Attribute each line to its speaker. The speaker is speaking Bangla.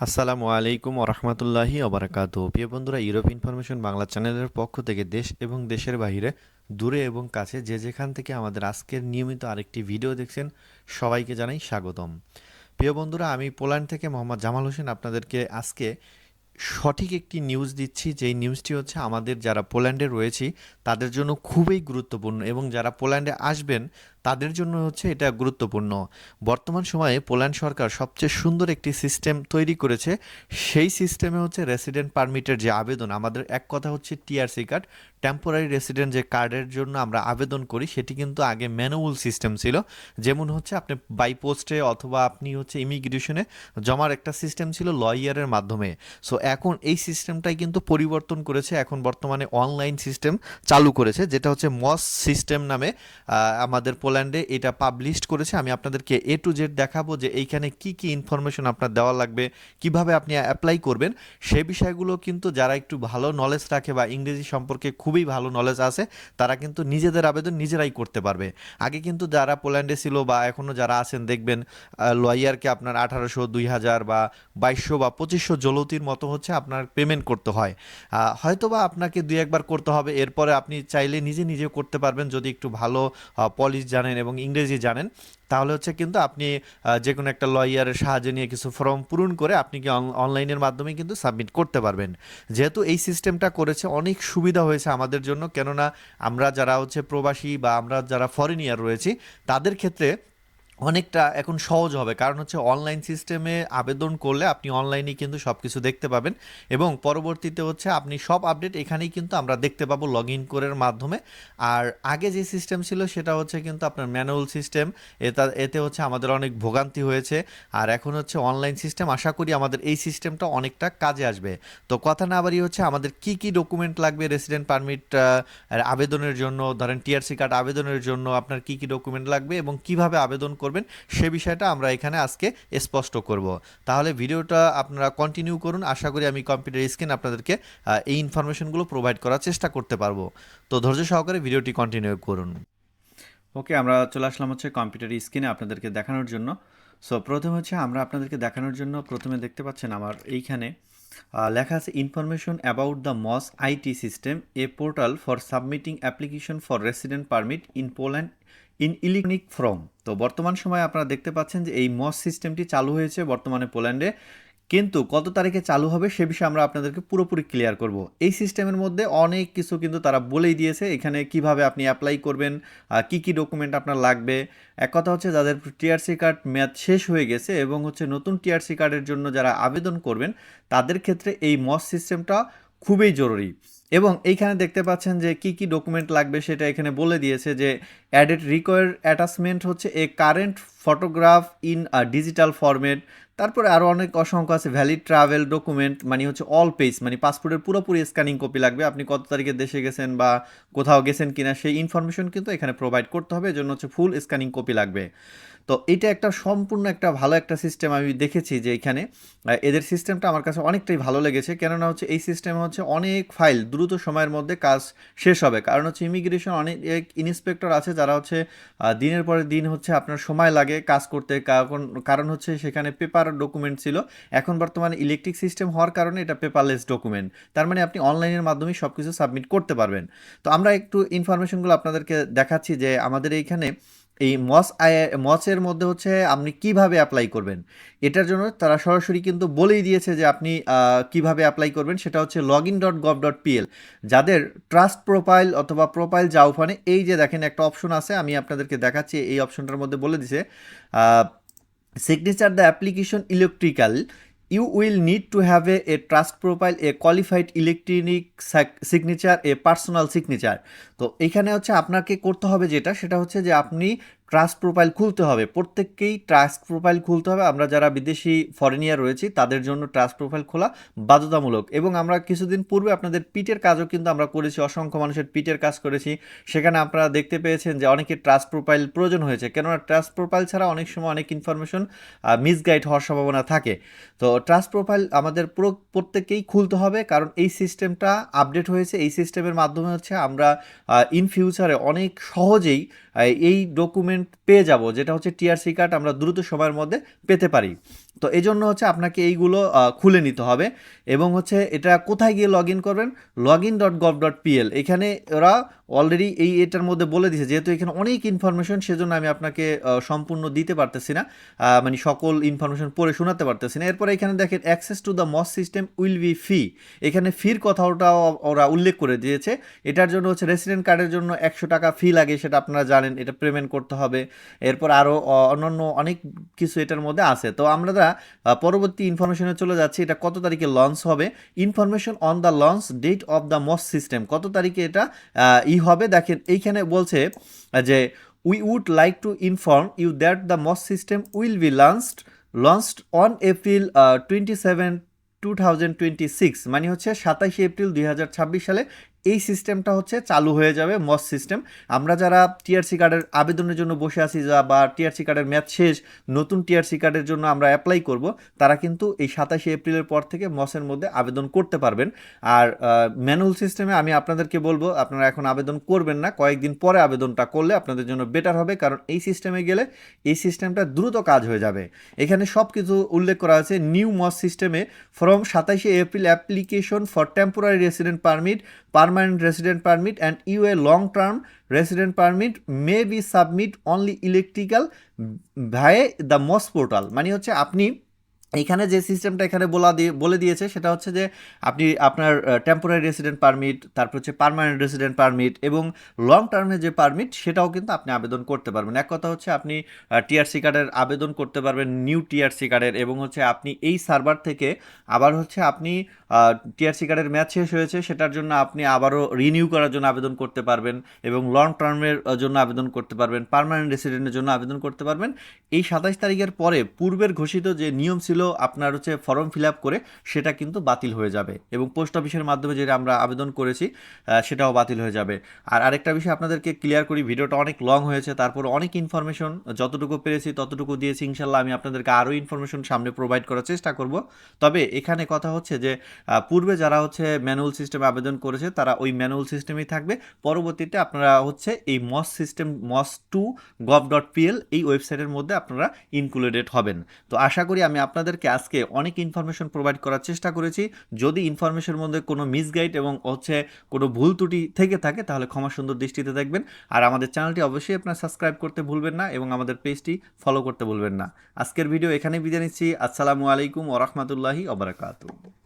Speaker 1: আসসালামু আলাইকুম ওরহমতুল্লাহি ওবরাকাতু। প্রিয় বন্ধুরা, ইউরোপ ইনফরমেশন বাংলা চ্যানেলের পক্ষ থেকে দেশ এবং দেশের বাইরে, দূরে এবং কাছে যে যেখান থেকে আমাদের আজকের নিয়মিত আরেকটি ভিডিও দেখছেন, সবাইকে জানাই স্বাগতম। প্রিয় বন্ধুরা, আমি পোল্যান্ড থেকে মোহাম্মদ জামাল হোসেন আপনাদেরকে আজকে সঠিক একটি নিউজ দিচ্ছি, যেই নিউজটি হচ্ছে আমাদের যারা পোল্যান্ডে রয়েছি তাদের জন্য খুবই গুরুত্বপূর্ণ এবং যারা পোল্যান্ডে আসবেন তাদের জন্য হচ্ছে এটা গুরুত্বপূর্ণ। বর্তমান সময়ে পোল্যান্ড সরকার সবচেয়ে সুন্দর একটি সিস্টেম তৈরি করেছে। সেই সিস্টেমে হচ্ছে রেসিডেন্ট পারমিটের যে আবেদন, আমাদের এক কথা হচ্ছে টিআরসি কার্ড, টেম্পোরারি রেসিডেন্ট যে কার্ডের জন্য আমরা আবেদন করি, সেটি কিন্তু আগে ম্যানুয়াল সিস্টেম ছিল। যেমন হচ্ছে আপনি বাই পোস্টে অথবা আপনি হচ্ছে ইমিগ্রেশনে জমার একটা সিস্টেম ছিল লয়ারের মাধ্যমে। সো এখন এই সিস্টেমটাই কিন্তু পরিবর্তন করেছে, এখন বর্তমানে অনলাইন সিস্টেম চালু করেছে, যেটা হচ্ছে মস সিস্টেম নামে আমাদের পোল্যান্ডে এটা পাবলিশড করেছে। আমি আপনাদেরকে এ টু জেড দেখাবো যে এইখানে কি কি ইনফরমেশন আপনার দেওয়া লাগবে, কিভাবে আপনি অ্যাপ্লাই করবেন। সেই বিষয়গুলো কিন্তু যারা একটু ভালো নলেজ রাখে বা ইংরেজি সম্পর্কে খুবই ভালো নলেজ আছে, তারা কিন্তু নিজেদের আবেদন নিজেরাই করতে পারবে। আগে কিন্তু যারা পোল্যান্ডে ছিল বা এখনও যারা আছেন দেখবেন, লয়ারকে আপনার 1800, 2000 বা 2200 বা 2500 জলতির মতো হচ্ছে আপনার পেমেন্ট করতে হয়। হয়তোবা আপনাকে দুই একবার করতে হবে, এরপরে আপনি চাইলে নিজে নিজে করতে পারবেন যদি একটু ভালো পলিশ জানেন এবং ইংরেজি জানেন। তাহলে হচ্ছে কিন্তু আপনি যে কোনো একটা লয়ারের সাহায্য নিয়ে কিছু ফর্ম পূরণ করে আপনি কি অনলাইনের মাধ্যমে কিন্তু সাবমিট করতে পারবেন। যেহেতু এই সিস্টেমটা করেছে, অনেক সুবিধা হয়েছে আমাদের জন্য, কেননা আমরা যারা হচ্ছে প্রবাসী বা আমরা যারা ফরেনিয়ার রয়েছি তাদের ক্ষেত্রে অনেকটা এখন সহজ হবে। কারণ হচ্ছে অনলাইন সিস্টেমে আবেদন করলে আপনি অনলাইনে কিন্তু সব কিছু দেখতে পাবেন এবং পরবর্তীতে হচ্ছে আপনি সব আপডেট এখানেই কিন্তু আমরা দেখতে পাবো লগ ইন করার মাধ্যমে। আর আগে যে সিস্টেম ছিল সেটা হচ্ছে কিন্তু আপনার ম্যানুয়াল সিস্টেম, এতে হচ্ছে আমাদের অনেক ভোগান্তি হয়েছে। আর এখন হচ্ছে অনলাইন সিস্টেম, আশা করি আমাদের এই সিস্টেমটা অনেকটা কাজে আসবে। তো কথা না বাড়িয়ে হচ্ছে আমাদের কি কি ডকুমেন্ট লাগবে রেসিডেন্ট পারমিট আবেদনের জন্য, ধরেন টিআরসি কার্ড আবেদনের জন্য আপনার কি কি ডকুমেন্ট লাগবে এবং কিভাবে আবেদন করবেন, সে বিষয়টা আমরা এখানে আজকে স্পষ্ট করব। তাহলে ভিডিওটা আপনারা কন্টিনিউ করুন, আশা করি আমি কম্পিউটার স্ক্রিন আপনাদেরকে এই ইনফরমেশনগুলো প্রোভাইড করার চেষ্টা করতে পারবো। তো ধৈর্য সহকারে ভিডিওটি কন্টিনিউ করুন। ওকে, আমরা চলে আসলাম হচ্ছে কম্পিউটার স্ক্রিনে আপনাদেরকে দেখানোর জন্য। সো প্রথমে হচ্ছে আমরা আপনাদেরকে দেখানোর জন্য প্রথমে দেখতে পাচ্ছেন আমার এইখানে লেখা আছে information about the moss IT system, A portal for submitting application for resident permit in Poland in electronic form. তো বর্তমান সময়ে আপনারা দেখতে পাচ্ছেন যে এই মস সিস্টেমটি চালু হয়েছে বর্তমানে পোল্যান্ডে, কিন্তু কত তারিখে চালু হবে সে বিষয়ে আমরা আপনাদেরকে পুরোপুরি ক্লিয়ার করব। এই সিস্টেমের মধ্যে অনেক কিছু কিন্তু তারা বলেই দিয়েছে, এখানে কিভাবে আপনি অ্যাপ্লাই করবেন, কি কি ডকুমেন্ট আপনার লাগবে। এক কথা হচ্ছে যাদের টিআরসি কার্ড মেয়াদ শেষ হয়ে গেছে এবং হচ্ছে নতুন টিআরসি কার্ডের জন্য যারা আবেদন করবেন তাদের ক্ষেত্রে এই মস সিস্টেমটা খুবই জরুরি। এবং এইখানে দেখতে পাচ্ছেন যে কি কি ডকুমেন্ট লাগবে সেটা এখানে বলে দিয়েছে যে অ্যাডেড রিকোয়ার্ড অ্যাটাচমেন্ট হচ্ছে a current photograph in digital format. তারপরে আরও অনেক অসংখ্য আছে, ভ্যালিড ট্রাভেল ডকুমেন্ট মানে হচ্ছে অল পেজ, মানে পাসপোর্টের পুরোপুরি স্ক্যানিং কপি লাগবে, আপনি কত তারিখে দেশে গেছেন বা কোথাও গেছেন কিনা সেই ইনফরমেশন কিন্তু এখানে প্রোভাইড করতে হবে, এজন্য হচ্ছে ফুল স্ক্যানিং কপি লাগবে। তো এটা একটা সম্পূর্ণ একটা ভালো একটা সিস্টেম আমি দেখেছি যে এখানে এদের সিস্টেমটা আমার কাছে অনেকটাই ভালো লেগেছে, কেননা হচ্ছে এই সিস্টেমে হচ্ছে অনেক ফাইল দ্রুত সময়ের মধ্যে কাজ শেষ হবে। কারণ হচ্ছে ইমিগ্রেশন অনেক ইন্সপেক্টর আছে যারা হচ্ছে দিনের পরে দিন হচ্ছে আপনার সময় লাগে কাজ করতে, কারণ হচ্ছে সেখানে পেপার ডকুমেন্ট ছিল। এখন বর্তমানে ইলেকট্রিক সিস্টেম হওয়ার কারণে এটা পেপারলেস ডকুমেন্ট, তার মানে আপনি অনলাইনের মাধ্যমে সব কিছু সাবমিট করতে পারবেন। তো আমরা একটু ইনফরমেশনগুলো আপনাদেরকে দেখাচ্ছি যে আমাদের এইখানে এই মসের মধ্যে হচ্ছে আপনি কিভাবে অ্যাপ্লাই করবেন। এটার জন্য তারা সরাসরি কিন্তু বলেই দিয়েছে যে আপনি কিভাবে অ্যাপ্লাই করবেন, সেটা হচ্ছে login.gov.pl। যাদের ট্রাস্ট প্রোফাইল অথবা প্রোফাইল জাউফানে এই যে দেখেন একটা অপশন আছে, আমি আপনাদেরকে দেখাচ্ছি, এই অপশনটার মধ্যে বলে দিছে signature the application electrical, you will need to have a trust profile, a qualified electronic signature, a personal signature। তো এখানে হচ্ছে আপনাকে করতে হবে যেটা, সেটা হচ্ছে যে আপনি ট্রাস্ট প্রোফাইল খুলতে হবে, প্রত্যেককেই ট্রাস্ট প্রোফাইল খুলতে হবে। আমরা যারা বিদেশি ফরেনিয়ার রয়েছি তাদের জন্য ট্রাস্ট প্রোফাইল খোলা বাধ্যতামূলক। এবং আমরা কিছুদিন পূর্বে আপনাদের পিটের কাজও কিন্তু আমরা করেছি, অসংখ্য মানুষের পিটের কাজ করেছি, সেখানে আপনারা দেখতে পেয়েছেন যে অনেকের ট্রাস্ট প্রোফাইল প্রয়োজন হয়েছে, কেননা ট্রাস্ট প্রোফাইল ছাড়া অনেক সময় অনেক ইনফরমেশন মিসগাইড হওয়ার সম্ভাবনা থাকে। তো ট্রাস্ট প্রোফাইল আমাদের প্রত্যেককেই খুলতে হবে, কারণ এই সিস্টেমটা আপডেট হয়েছে। এই সিস্টেমের মাধ্যমে হচ্ছে আমরা ইন ফিউচারে অনেক সহজেই এই ডকুমেন্ট পেয়ে যাব, যেটা হচ্ছে টিআরসি কার্ড আমরা দ্রুত সময়ের মধ্যে পেতে পারি। তো এই জন্য হচ্ছে আপনাকে এইগুলো খুলে নিতে হবে এবং হচ্ছে এটা কোথায় গিয়ে লগ ইন করবেন, login.gov.pl। এখানে ওরা অলরেডি এটার মধ্যে বলে দিয়েছে, যেহেতু এখানে অনেক ইনফরমেশন সেজন্য আমি আপনাকে সম্পূর্ণ দিতে পারতেছি না, মানে সকল ইনফরমেশন পড়ে শোনাতে পারতেছি না। এরপরে এখানে দেখেন access to the MOS system will be fee, এখানে ফির কথাটাও ওরা উল্লেখ করে দিয়েছে। এটার জন্য হচ্ছে রেসিডেন্ট কার্ডের জন্য 100 টাকা ফি লাগে, সেটা আপনারা জানেন, এটা পেমেন্ট করতে হবে। এরপর আরও অন্যান্য অনেক কিছু এটার মধ্যে আছে। তো আমরা পরবর্তী ইনফরমেশনে চলে যাচ্ছি, এটা কত তারিখে লঞ্চ হবে। Information on the launch date of the MOS system, কত তারিখে এটা হবে। দেখেন এইখানে বলছে যে we would like to inform you that the MOS system will be launched on April 27, 2026, মানে হচ্ছে 27 এপ্রিল 2026 সালে এই সিস্টেমটা হচ্ছে চালু হয়ে যাবে, মস সিস্টেম। আমরা যারা টিআরসি কার্ডের আবেদনের জন্য বসে আছি, বা টিআরসি কার্ডের মেয়াদ শেষ, নতুন টিআরসি কার্ডের জন্য আমরা অ্যাপ্লাই করব, তারা কিন্তু এই 27 এপ্রিলের পর থেকে মসের মধ্যে আবেদন করতে পারবেন। আর ম্যানুয়াল সিস্টেমে আমি আপনাদেরকে বলবো আপনারা এখন আবেদন করবেন না, কয়েকদিন পরে আবেদনটা করলে আপনাদের জন্য বেটার হবে, কারণ এই সিস্টেমে গেলে এই সিস্টেমটা দ্রুত কাজ হয়ে যাবে। এখানে সব কিছু উল্লেখ করা আছে। নিউ মস সিস্টেমে from 27 April application for temporary resident permit, permanent resident permit and a long term resident permit may be submit only electrical via the MOS portal। মানে হচ্ছে আপনি এখানে যে সিস্টেমটা এখানে বলে দিয়েছে সেটা হচ্ছে যে আপনি আপনার টেম্পোরারি রেসিডেন্ট পারমিট, তারপর হচ্ছে পার্মানেন্ট রেসিডেন্ট পারমিট এবং লং টার্মের যে পারমিট সেটাও কিন্তু আপনি আবেদন করতে পারবেন। এক কথা হচ্ছে আপনি টিআরসি কার্ডের আবেদন করতে পারবেন, নিউ টিআরসি কার্ডের, এবং হচ্ছে আপনি এই সার্ভার থেকে আবার হচ্ছে আপনি টিআরসি কার্ডের মেয়াদ শেষ হয়েছে সেটার জন্য আপনি আবারও রিনিউ করার জন্য আবেদন করতে পারবেন, এবং লং টার্মের জন্য আবেদন করতে পারবেন, পার্মানেন্ট রেসিডেন্টের জন্য আবেদন করতে পারবেন। এই 27 তারিখের পরে পূর্বের ঘোষিত যে নিয়ম ছিল আপনার হচ্ছে ফর্ম ফিল আপ করে, সেটা কিন্তু বাতিল হয়ে যাবে, এবং পোস্ট অফিসের মাধ্যমে যেটা আমরা আবেদন করেছি সেটাও বাতিল হয়ে যাবে। আর আরেকটা বিষয় আপনাদেরকে ক্লিয়ার করি, ভিডিওটা অনেক লং হয়েছে, তারপর অনেক ইনফরমেশন যতটুকু পেরেছি ততটুকু দিয়েছি। ইনশাল্লাহ আমি আপনাদেরকে আরও ইনফরমেশন সামনে প্রোভাইড করার চেষ্টা করব। তবে এখানে কথা হচ্ছে যে পূর্বে যারা হচ্ছে ম্যানুয়াল সিস্টেমে আবেদন করেছে তারা ওই ম্যানুয়াল সিস্টেমেই থাকবে, পরবর্তীতে আপনারা হচ্ছে এই মস সিস্টেম mos2gov.pl এই ওয়েবসাইটের মধ্যে আপনারা ইনক্লুডেড হবেন। তো আশা করি আমি আপনাদেরকে আজকে অনেক ইনফরমেশন প্রোভাইড করার চেষ্টা করেছি। যদি ইনফরমেশনের মধ্যে কোনো মিসগাইড এবং হচ্ছে কোনো ভুল ত্রুটি থেকে থাকে তাহলে ক্ষমা সুন্দর দৃষ্টিতে দেখবেন। আর আমাদের চ্যানেলটি অবশ্যই আপনারা সাবস্ক্রাইব করতে ভুলবেন না, এবং আমাদের পেজটি ফলো করতে ভুলবেন না। আজকের ভিডিও এখানেই বিদায় নিচ্ছি। আসসালামু আলাইকুম ওয়া রাহমাতুল্লাহি ওয়া বারাকাতুহু।